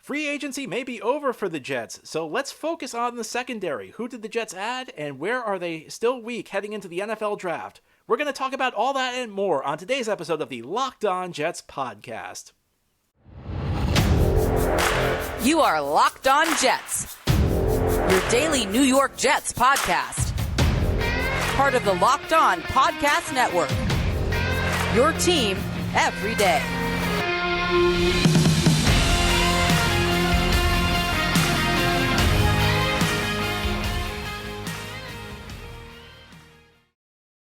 Free agency may be over for the Jets, so let's focus on the secondary. Who did the Jets add, and where are they still weak heading into the NFL draft? We're going to talk about all that and more on today's episode of the Locked On Jets podcast. You are Locked On Jets, your daily New York Jets podcast. Part of the Locked On Podcast Network, your team every day.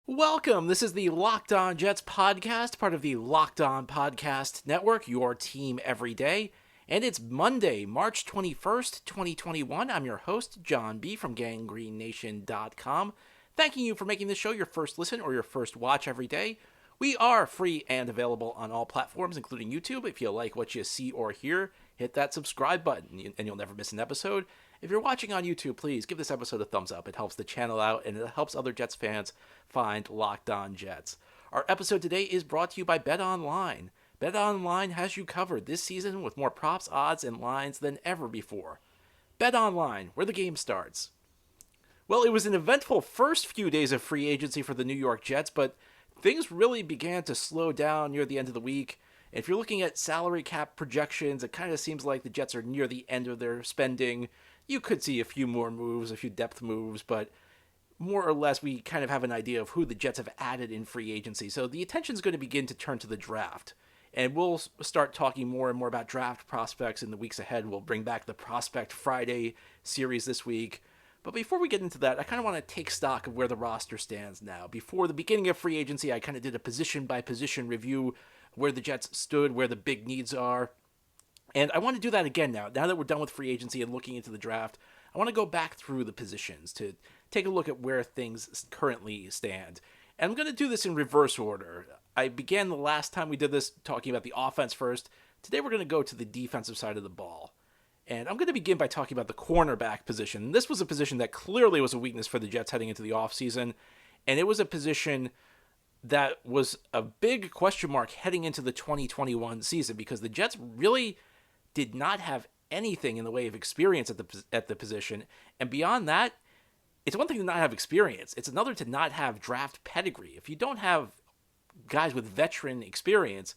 Welcome. This is the Locked On Jets podcast, part of the Locked On Podcast Network, your team every day. And it's Monday, March 21st, 2021. I'm your host, John B. from GangreneNation.com. Thanking you for making this show your first listen or your first watch every day. We are free and available on all platforms, including YouTube. If you like what you see or hear, hit that subscribe button and you'll never miss an episode. If you're watching on YouTube, please give this episode a thumbs up. It helps the channel out and it helps other Jets fans find Locked On Jets. Our episode today is brought to you by BetOnline. BetOnline has you covered this season with more props, odds, and lines than ever before. BetOnline, where the game starts. Well, it was an eventful first few days of free agency for the New York Jets, but things really began to slow down near the end of the week. If you're looking at salary cap projections, it kind of seems like the Jets are near the end of their spending. You could see a few more moves, a few depth moves, but more or less we kind of have an idea of who the Jets have added in free agency. So the attention is going to begin to turn to the draft. And we'll start talking more and more about draft prospects in the weeks ahead. We'll bring back the Prospect Friday series this week. But before we get into that, I kind of want to take stock of where the roster stands now. Before the beginning of free agency, I kind of did a position-by-position review where the Jets stood, where the big needs are. And I want to do that again now. Now that we're done with free agency and looking into the draft, I want to go back through the positions to take a look at where things currently stand. And I'm going to do this in reverse order. I began the last time we did this talking about the offense first. Today we're going to go to the defensive side of the ball. And I'm going to begin by talking about the cornerback position. This was a position that clearly was a weakness for the Jets heading into the offseason. And it was a position that was a big question mark heading into the 2021 season because the Jets really did not have anything in the way of experience at the position. And beyond that, it's one thing to not have experience. It's another to not have draft pedigree. If you don't have guys with veteran experience,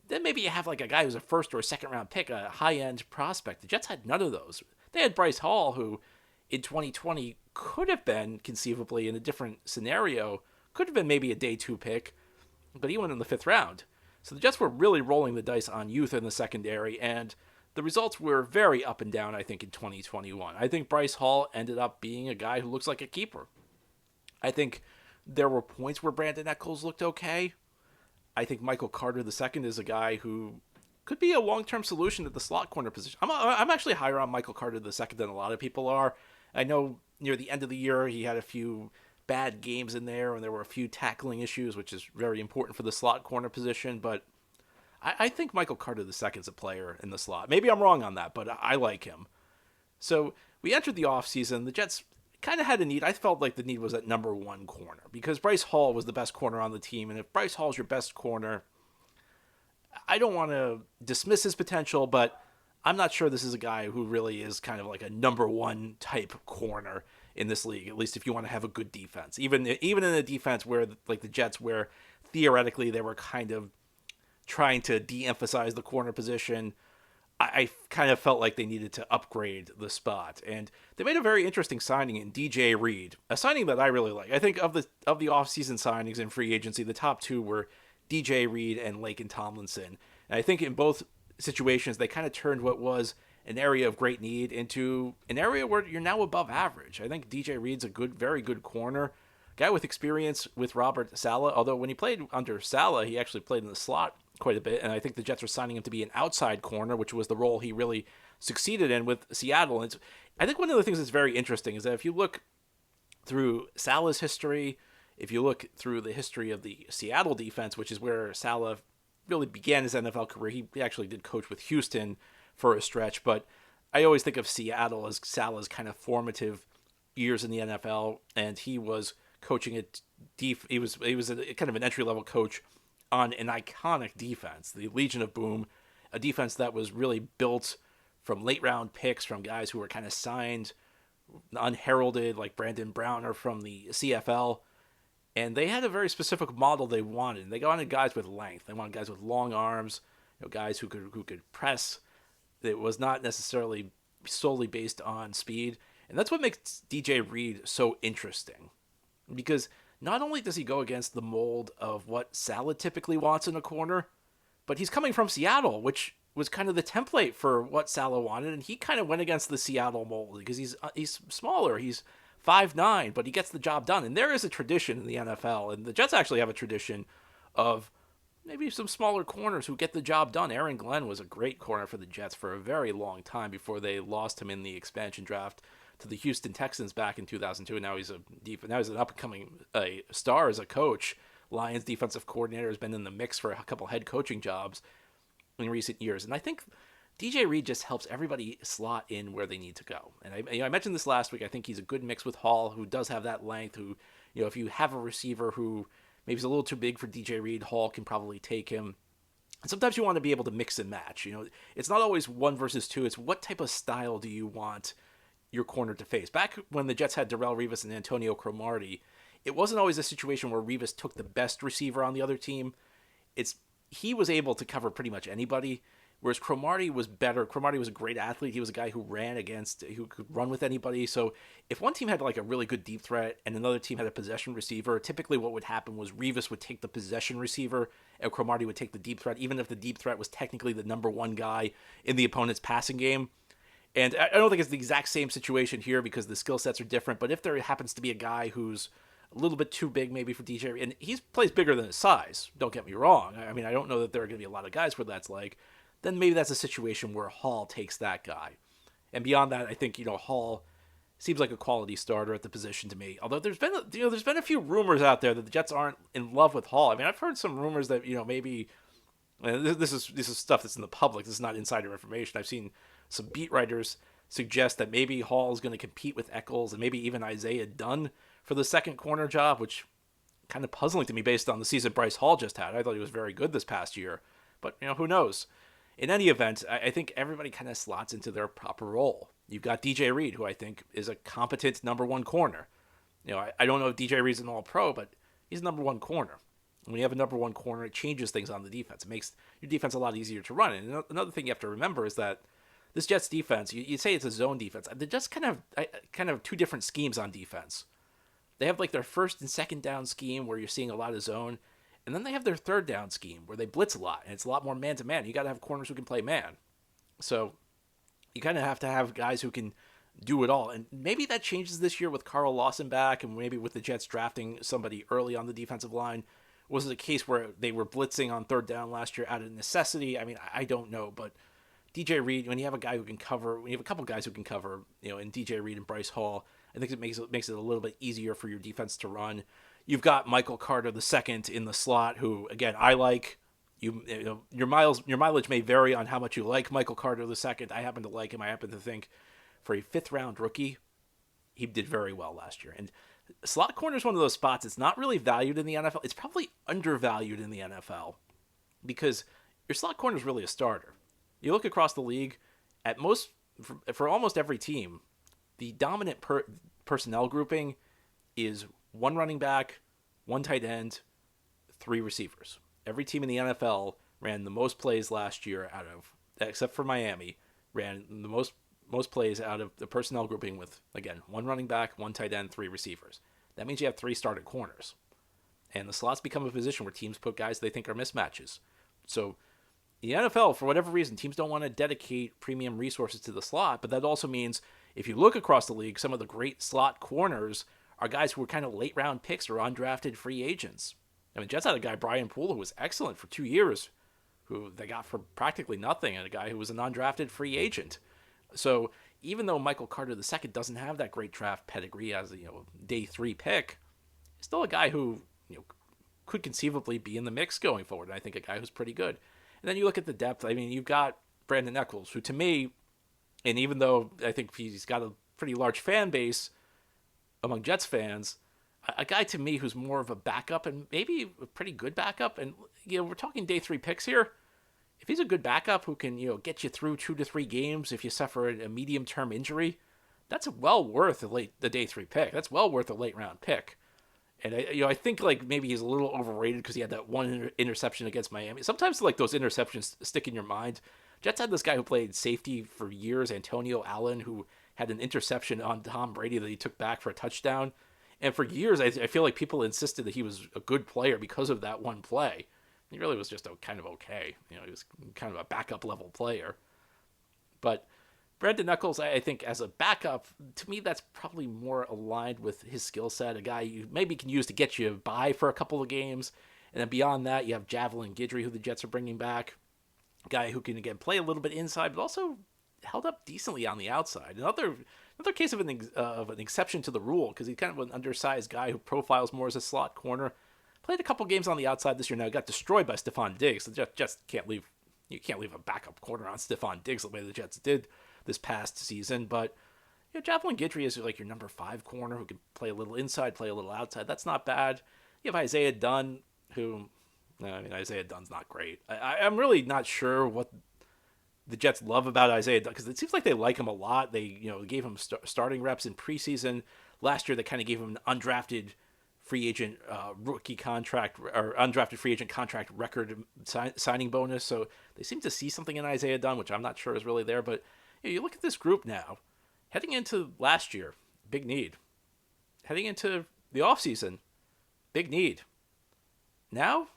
then maybe you have like a guy who's a first or a second round pick, a high-end prospect. The Jets had none of those. They had Bryce Hall, who in 2020 could have been conceivably in a different scenario, could have been maybe a day 2 pick, but he went in the 5th round. So the Jets were really rolling the dice on youth in the secondary, and the results were very up and down, I think, in 2021. I think Bryce Hall ended up being a guy who looks like a keeper. I think there were points where Brandon Echols looked okay. I think Michael Carter II is a guy who could be a long-term solution at the slot corner position. I'm actually higher on Michael Carter II than a lot of people are. I know near the end of the year he had a few bad games in there, and there were a few tackling issues, which is very important for the slot corner position, but I think Michael Carter II is a player in the slot. Maybe I'm wrong on that, but I like him. So we entered the offseason. The Jets kind of had a need. I felt like the need was at number 1 corner because Bryce Hall was the best corner on the team, and if Bryce Hall's your best corner, I don't want to dismiss his potential, but I'm not sure this is a guy who really is kind of like a number 1 type corner in this league, at least if you want to have a good defense. Even in a defense where, like the Jets, where theoretically they were kind of trying to de-emphasize the corner position, I kind of felt like they needed to upgrade the spot. And they made a very interesting signing in DJ Reid, a signing that I really like. I think of the offseason signings in free agency, the top 2 were DJ Reid and Laken Tomlinson. And I think in both situations, they kind of turned what was an area of great need into an area where you're now above average. I think DJ Reid's a very good corner, guy with experience with Robert Saleh, although when he played under Saleh, he actually played in the slot quite a bit, and I think the Jets were signing him to be an outside corner, which was the role he really succeeded in with Seattle. And I think one of the things that's very interesting is that if you look through Saleh's history, if you look through the history of the Seattle defense, which is where Saleh really began his NFL career, he actually did coach with Houston for a stretch, but I always think of Seattle as Saleh's kind of formative years in the NFL, and he was coaching at he was a kind of an entry-level coach on an iconic defense, the Legion of Boom, a defense that was really built from late round picks, from guys who were kind of signed unheralded, like Brandon Browner from the CFL. And they had a very specific model they wanted. They wanted guys with length. They wanted guys with long arms, guys who could press. It was not necessarily solely based on speed. And that's what makes DJ Reid so interesting. Because not only does he go against the mold of what Saleh typically wants in a corner, but he's coming from Seattle, which was kind of the template for what Saleh wanted, and he kind of went against the Seattle mold because he's smaller, he's 5'9", but he gets the job done. And there is a tradition in the NFL, and the Jets actually have a tradition of maybe some smaller corners who get the job done. Aaron Glenn was a great corner for the Jets for a very long time before they lost him in the expansion draft to the Houston Texans back in 2002. Now he's an up-and-coming star as a coach. Lions defensive coordinator, has been in the mix for a couple head coaching jobs in recent years. And I think DJ Reid just helps everybody slot in where they need to go. And I mentioned this last week. I think he's a good mix with Hall, who does have that length, who, if you have a receiver who maybe is a little too big for DJ Reid, Hall can probably take him. And sometimes you want to be able to mix and match. It's not always 1 versus 2. It's what type of style do you want your corner to face. Back when the Jets had Darrelle Revis and Antonio Cromartie, it wasn't always a situation where Revis took the best receiver on the other team. He was able to cover pretty much anybody, whereas Cromartie was better. Cromartie was a great athlete. He was a guy who who could run with anybody. So if one team had like a really good deep threat and another team had a possession receiver, typically what would happen was Revis would take the possession receiver and Cromartie would take the deep threat, even if the deep threat was technically the number one guy in the opponent's passing game. And I don't think it's the exact same situation here because the skill sets are different, but if there happens to be a guy who's a little bit too big maybe for DJ, and he plays bigger than his size, don't get me wrong. I mean, I don't know that there are going to be a lot of guys where that's like, then maybe that's a situation where Hall takes that guy. And beyond that, I think, Hall seems like a quality starter at the position to me. Although there's been a few rumors out there that the Jets aren't in love with Hall. I mean, I've heard some rumors that, maybe, and this is stuff that's in the public. This is not insider information. I've seen some beat writers suggest that maybe Hall is going to compete with Eccles and maybe even Isaiah Dunn for the second corner job, which kind of puzzling to me based on the season Bryce Hall just had. I thought he was very good this past year, but who knows? In any event, I think everybody kind of slots into their proper role. You've got DJ Reid, who I think is a competent number one corner. I don't know if DJ Reid's an all-pro, but he's a number one corner. When you have a number one corner, it changes things on the defense. It makes your defense a lot easier to run. And another thing you have to remember is that this Jets defense, you say it's a zone defense. They're just kind of two different schemes on defense. They have like their first and second down scheme where you're seeing a lot of zone. And then they have their third down scheme where they blitz a lot. And it's a lot more man-to-man. You got to have corners who can play man. So you kind of have to have guys who can do it all. And maybe that changes this year with Carl Lawson back and maybe with the Jets drafting somebody early on the defensive line. Was it a case where they were blitzing on third down last year out of necessity? I mean, I don't know. But DJ Reid, when you have a guy who can cover, when you have a couple guys who can cover, in DJ Reid and Bryce Hall, I think it makes it a little bit easier for your defense to run. You've got Michael Carter II in the slot, who again I like. Your mileage may vary on how much you like Michael Carter II. I happen to like him. I happen to think for a 5th round rookie, he did very well last year. And slot corner is one of those spots. It's not really valued in the NFL. It's probably undervalued in the NFL because your slot corner is really a starter. You look across the league, at most for almost every team, the dominant personnel grouping is 1 running back, 1 tight end, 3 receivers. Every team in the NFL ran the most plays last year except for Miami, ran the most plays out of the personnel grouping with, again, 1 running back, 1 tight end, 3 receivers. That means you have 3 starting corners. And the slots become a position where teams put guys they think are mismatches. So the NFL, for whatever reason, teams don't want to dedicate premium resources to the slot, but that also means if you look across the league, some of the great slot corners are guys who were kind of late-round picks or undrafted free agents. I mean, Jets had a guy, Brian Poole, who was excellent for 2 years, who they got for practically nothing, and a guy who was an undrafted free agent. So even though Michael Carter II doesn't have that great draft pedigree as a day 3 pick, he's still a guy who could conceivably be in the mix going forward, and I think a guy who's pretty good. And then you look at the depth. I mean, you've got Brandon Eccles, who to me, and even though I think he's got a pretty large fan base among Jets fans, a guy to me who's more of a backup and maybe a pretty good backup. And, we're talking day 3 picks here. if he's a good backup who can, get you through 2 to 3 games if you suffer a medium-term injury, that's well worth the day 3 pick. That's well worth a late round pick. And I think like maybe he's a little overrated because he had that one interception against Miami. Sometimes like those interceptions stick in your mind. Jets had this guy who played safety for years, Antonio Allen, who had an interception on Tom Brady that he took back for a touchdown. And for years, I feel like people insisted that he was a good player because of that one play. He really was just kind of okay. He was kind of a backup level player. But Brandon Knuckles, I think, as a backup, to me, that's probably more aligned with his skill set. A guy you maybe can use to get you by for a couple of games. And then beyond that, you have Javelin Guidry, who the Jets are bringing back. A guy who can, again, play a little bit inside, but also held up decently on the outside. Another case of an exception to the rule, because he's kind of an undersized guy who profiles more as a slot corner. Played a couple games on the outside this year now. Got destroyed by Stephon Diggs. The Jets can't leave a backup corner on Stephon Diggs the way the Jets did this past season. But Javelin Guidry is like your number 5 corner who can play a little inside, play a little outside. That's not bad. You have Isaiah Dunn, Isaiah Dunn's not great. I'm really not sure what the Jets love about Isaiah Dunn, because it seems like they like him a lot. They gave him starting reps in preseason. Last year they kind of gave him an undrafted free agent rookie contract or undrafted free agent contract record signing bonus. So they seem to see something in Isaiah Dunn, which I'm not sure is really there. But you look at this group now, heading into last year, big need. Heading into the offseason, big need. Now,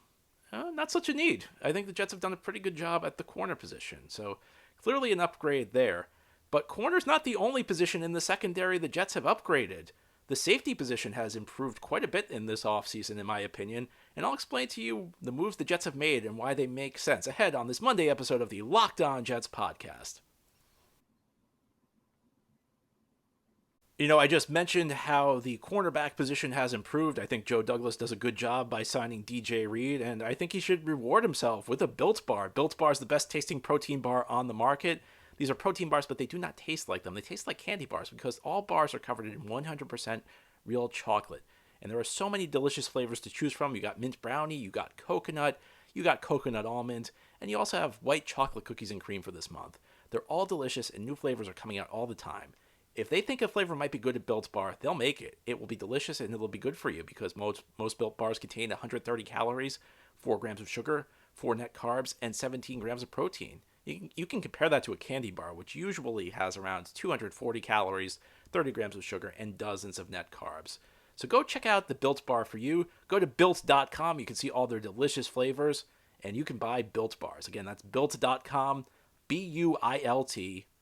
not such a need. I think the Jets have done a pretty good job at the corner position. So clearly an upgrade there. But corner's not the only position in the secondary the Jets have upgraded. The safety position has improved quite a bit in this offseason, in my opinion, and I'll explain to you the moves the Jets have made and why they make sense ahead on this Monday episode of the Locked On Jets podcast. I just mentioned how the cornerback position has improved. I think Joe Douglas does a good job by signing DJ Reid, and I think he should reward himself with a Built Bar. Built Bar is the best tasting protein bar on the market. These are protein bars, but they do not taste like them. They taste like candy bars because all bars are covered in 100% real chocolate. And there are so many delicious flavors to choose from. You got mint brownie, you got coconut almond, and you also have white chocolate cookies and cream for this month. They're all delicious, and new flavors are coming out all the time. If they think a flavor might be good at Built Bar, they'll make it. It will be delicious, and it will be good for you because most Built Bars contain 130 calories, 4 grams of sugar, 4 net carbs, and 17 grams of protein. You can compare that to a candy bar, which usually has around 240 calories, 30 grams of sugar, and dozens of net carbs. So go check out the Built Bar for you. Go to Built.com. You can see all their delicious flavors, and you can buy Built Bars. Again, that's Built.com, Built.com.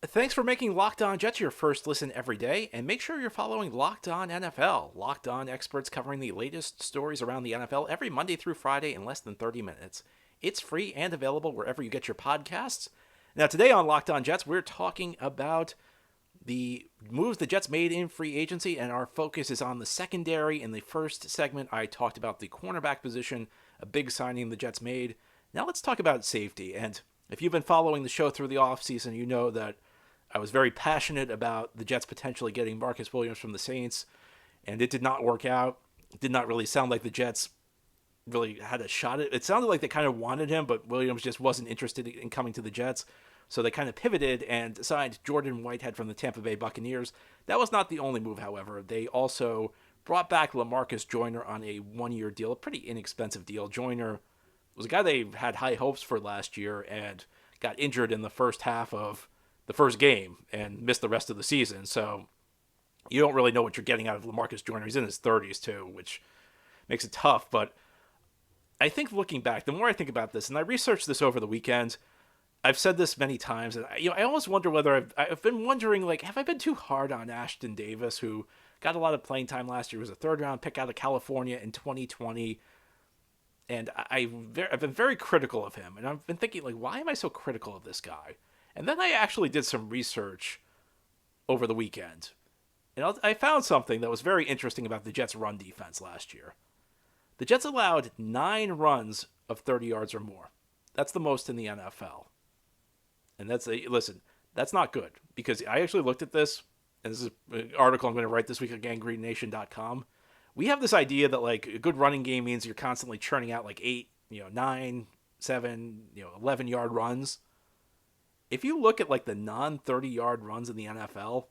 Thanks for making Locked On Jets your first listen every day, and make sure you're following Locked On NFL. Locked On experts covering the latest stories around the NFL every Monday through Friday in less than 30 minutes. It's free and available wherever you get your podcasts. Now, today on Locked On Jets, we're talking about the moves the Jets made in free agency, and our focus is on the secondary. In the first segment, I talked about the cornerback position, a big signing the Jets made. Now let's talk about safety. And if you've been following the show through the offseason, you know that I was very passionate about the Jets potentially getting Marcus Williams from the Saints, and it did not work out. It did not really sound like the Jets really had a shot at it. It sounded like they kind of wanted him, but Williams just wasn't interested in coming to the Jets. So they kind of pivoted and signed Jordan Whitehead from the Tampa Bay Buccaneers. That was not the only move, however. They also brought back Lamarcus Joyner on a 1-year deal, a pretty inexpensive deal. Joyner was a guy they had high hopes for last year and got injured in the first half of the first game and missed the rest of the season. So you don't really know what you're getting out of Lamarcus Joyner. He's in his 30s too, which makes it tough. But I think looking back, the more I think about this, and I researched this over the weekend, I've said this many times, and I almost wonder whether I've been wondering, like, have I been too hard on Ashton Davis, who got a lot of playing time last year, was a third-round pick out of California in 2020, and I've been very critical of him, and I've been thinking, like, why am I so critical of this guy? And then I actually did some research over the weekend, and I found something that was very interesting about the Jets' run defense last year. The Jets allowed 9 runs of 30 yards or more. That's the most in the NFL. And listen, that's not good, because I actually looked at this, and this is an article I'm going to write this week at gangrenation.com. we have this idea that like a good running game means you're constantly churning out like 8, 9, 7, 11-yard runs. If you look at like the non-30-yard runs in the NFL,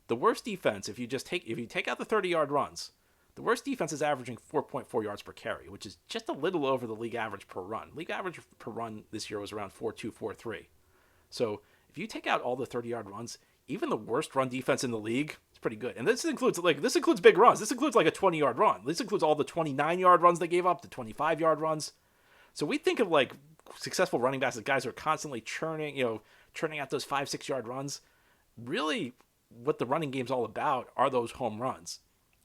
the worst defense, if you take out the 30-yard runs, the worst defense is averaging 4.4 yards per carry, which is just a little over the league average per run. League average per run this year was around 4.2, 4.3. So if you take out all the 30-yard runs, even the worst run defense in the league is pretty good. And this includes big runs. This includes like a 20-yard run. This includes all the 29-yard runs they gave up, the 25-yard runs. So we think of like successful running backs as guys who are constantly churning out those 5-6-yard runs. Really, what the running game's all about are those home runs.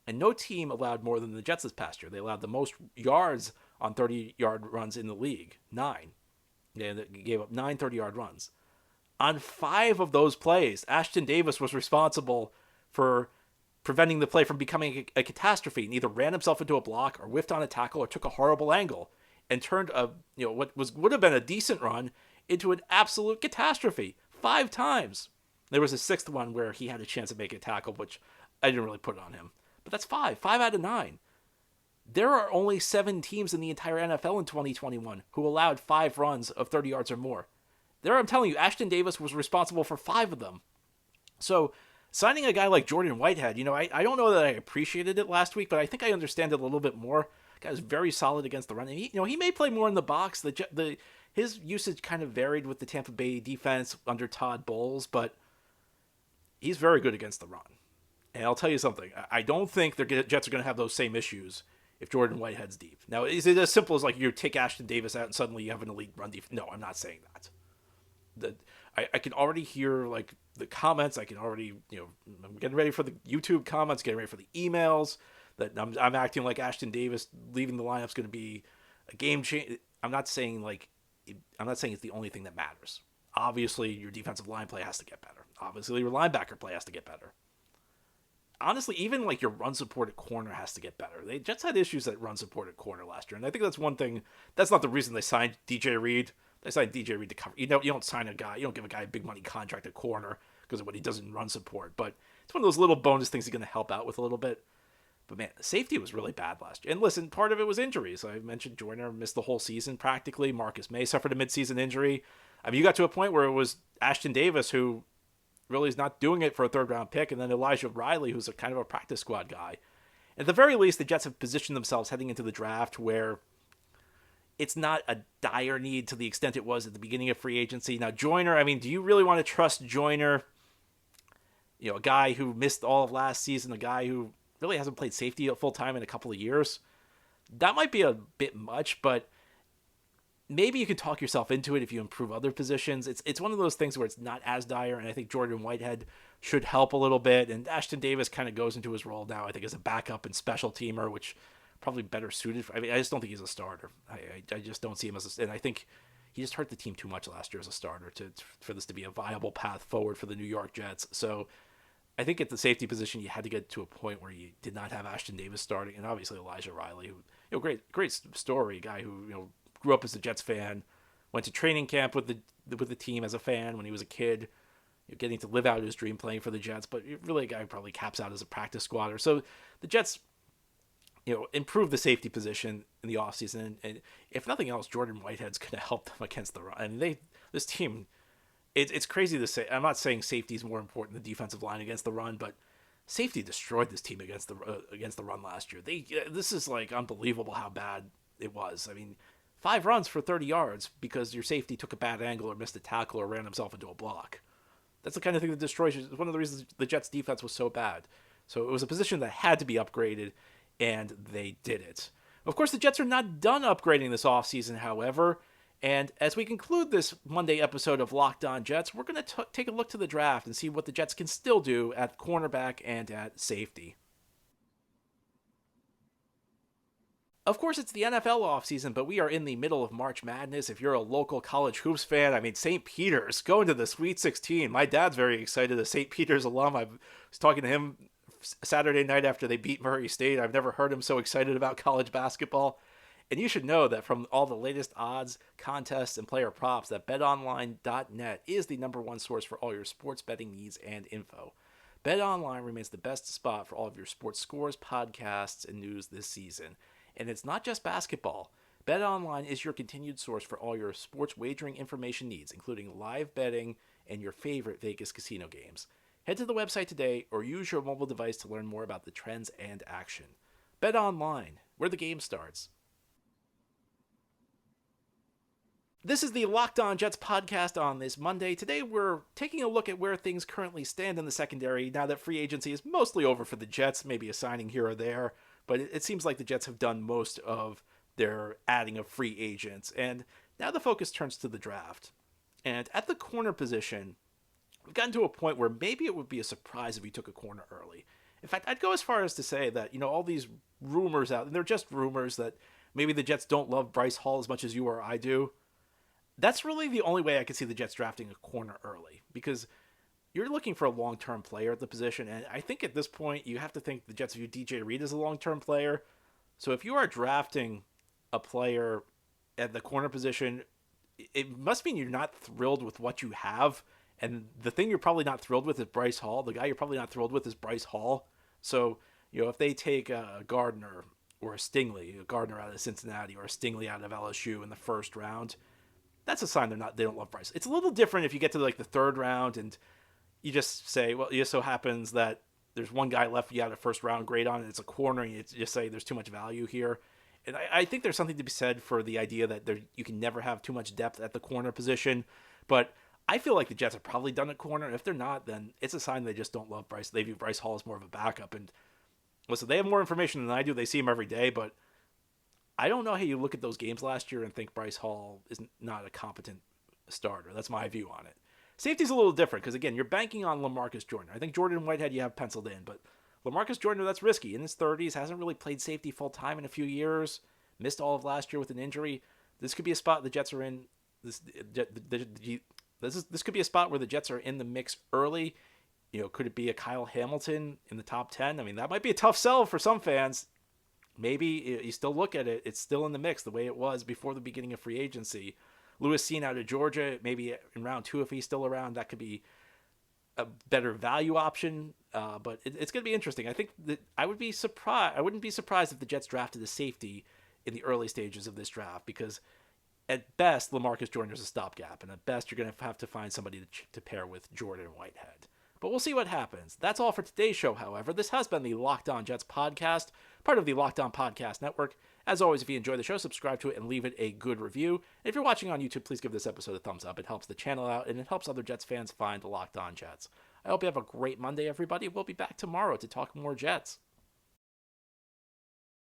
And no team allowed more than the Jets this past year. They allowed the most yards on 30-yard runs in the league, 9. They gave up 9 30-yard runs. On 5 of those plays, Ashton Davis was responsible for preventing the play from becoming a catastrophe and either ran himself into a block or whiffed on a tackle or took a horrible angle and turned what would have been a decent run into an absolute catastrophe 5 times. There was a 6th one where he had a chance of making a tackle, which I didn't really put it on him. But that's 5 out of 9. There are only 7 teams in the entire NFL in 2021 who allowed 5 runs of 30 yards or more. I'm telling you, Ashton Davis was responsible for 5 of them. So signing a guy like Jordan Whitehead, I don't know that I appreciated it last week, but I think I understand it a little bit more. The guy was very solid against the run. And he may play more in the box. His usage kind of varied with the Tampa Bay defense under Todd Bowles, but he's very good against the run. And I'll tell you something. I don't think the Jets are going to have those same issues if Jordan Whitehead's deep. Now, is it as simple as like you take Ashton Davis out and suddenly you have an elite run defense? No, I'm not saying that. I can already hear like the comments. I can already, I'm getting ready for the YouTube comments, getting ready for the emails that I'm acting like Ashton Davis leaving the lineup is going to be a game change. I'm not saying it's the only thing that matters. Obviously, your defensive line play has to get better. Obviously, your linebacker play has to get better. Honestly, even like your run support at corner has to get better. They Jets had issues at run support at corner last year, and I think that's one thing. That's not the reason they signed DJ Reid. They signed DJ Reid to cover. You don't sign a guy. You don't give a guy a big money contract at corner because of what he does in run support. But it's one of those little bonus things he's going to help out with a little bit. But man, the safety was really bad last year. And listen, part of it was injuries. I mentioned Joyner missed the whole season practically. Marcus May suffered a midseason injury. I mean, you got to a point where it was Ashton Davis who really is not doing it for a 3rd-round pick, and then Elijah Riley, who's a kind of a practice squad guy. At the very least, the Jets have positioned themselves heading into the draft where it's not a dire need to the extent it was at the beginning of free agency. Now, Joyner, I mean, do you really want to trust Joyner? A guy who missed all of last season, a guy who really hasn't played safety full-time in a couple of years. That might be a bit much, but maybe you can talk yourself into it if you improve other positions. It's one of those things where it's not as dire, and I think Jordan Whitehead should help a little bit. And Ashton Davis kind of goes into his role now, I think, as a backup and special teamer, which probably better suited. I just don't think he's a starter. I just don't see him as and I think he just hurt the team too much last year as a starter for this to be a viable path forward for the New York Jets. So I think at the safety position, you had to get to a point where you did not have Ashton Davis starting, and obviously Elijah Riley, who great story, guy who grew up as a Jets fan, went to training camp with the team as a fan when he was a kid, getting to live out his dream playing for the Jets, but really a guy who probably caps out as a practice squatter. So the Jets, improve the safety position in the offseason, and if nothing else, Jordan Whitehead's going to help them against the run. And this team, it's crazy to say. I'm not saying safety is more important than the defensive line against the run, but safety destroyed this team against the run last year. This is like unbelievable how bad it was. I mean, 5 runs for 30 yards because your safety took a bad angle or missed a tackle or ran himself into a block. That's the kind of thing that destroys you. It's one of the reasons the Jets' defense was so bad. So it was a position that had to be upgraded, and they did it. Of course, the Jets are not done upgrading this offseason, however. And as we conclude this Monday episode of Locked On Jets, we're going to take a look to the draft and see what the Jets can still do at cornerback and at safety. Of course, it's the NFL offseason, but we are in the middle of March Madness. If you're a local college hoops fan, I mean, St. Peter's going to the Sweet 16. My dad's very excited, a St. Peter's alum. I was talking to him Saturday night after they beat Murray State. I've never heard him so excited about college basketball. And you should know that from all the latest odds, contests, and player props, that BetOnline.net is the #1 source for all your sports betting needs and info. BetOnline remains the best spot for all of your sports scores, podcasts, and news this season. And it's not just basketball. BetOnline is your continued source for all your sports wagering information needs, including live betting and your favorite Vegas casino games. Head to the website today or use your mobile device to learn more about the trends and action. BetOnline, where the game starts. This is the Locked On Jets podcast on this Monday. Today we're taking a look at where things currently stand in the secondary now that free agency is mostly over for the Jets, maybe a signing here or there, but it seems like the Jets have done most of their adding of free agents, and now the focus turns to the draft. And at the corner position, we've gotten to a point where maybe it would be a surprise if we took a corner early. In fact, I'd go as far as to say that, all these rumors out, and they're just rumors that maybe the Jets don't love Bryce Hall as much as you or I do. That's really the only way I could see the Jets drafting a corner early, because you're looking for a long-term player at the position, and I think at this point you have to think the Jets view DJ Reid as a long-term player. So if you are drafting a player at the corner position, it must mean you're not thrilled with what you have, and the thing you're probably not thrilled with is Bryce Hall. The guy you're probably not thrilled with is Bryce Hall. So, if they take a Gardner or a Stingley, a Gardner out of Cincinnati or a Stingley out of LSU in the first round, that's a sign they don't love Bryce. It's a little different if you get to the third round and you just say, well, it just so happens that there's one guy left you got a first round grade on, and it's a corner, and you just say there's too much value here. And I think there's something to be said for the idea that you can never have too much depth at the corner position. But I feel like the Jets have probably done a corner. If they're not, then it's a sign they just don't love Bryce. They view Bryce Hall as more of a backup. And listen, they have more information than I do. They see him every day, but I don't know how you look at those games last year and think Bryce Hall is not a competent starter. That's my view on it. Safety's a little different because, again, you're banking on Lamarcus Joyner. I think Jordan Whitehead you have penciled in, but Lamarcus Joyner, that's risky. In his 30s, hasn't really played safety full-time in a few years, missed all of last year with an injury. This could be a spot the Jets are in. This could be a spot where the Jets are in the mix early. Could it be a Kyle Hamilton in the top 10? I mean, that might be a tough sell for some fans. Maybe you still look at it, it's still in the mix the way it was before the beginning of free agency. Lewis Cine out of Georgia, maybe in round 2 if he's still around, that could be a better value option. But it's going to be interesting. I think that I wouldn't be surprised if the Jets drafted a safety in the early stages of this draft, because at best, Lamarcus Joyner is a stopgap, and at best, you're going to have to find somebody to pair with Jordan Whitehead. But we'll see what happens. That's all for today's show, however. This has been the Locked On Jets podcast, part of the Locked On Podcast Network. As always, if you enjoy the show, subscribe to it and leave it a good review. And if you're watching on YouTube, please give this episode a thumbs up. It helps the channel out, and it helps other Jets fans find Locked On Jets. I hope you have a great Monday, everybody. We'll be back tomorrow to talk more Jets.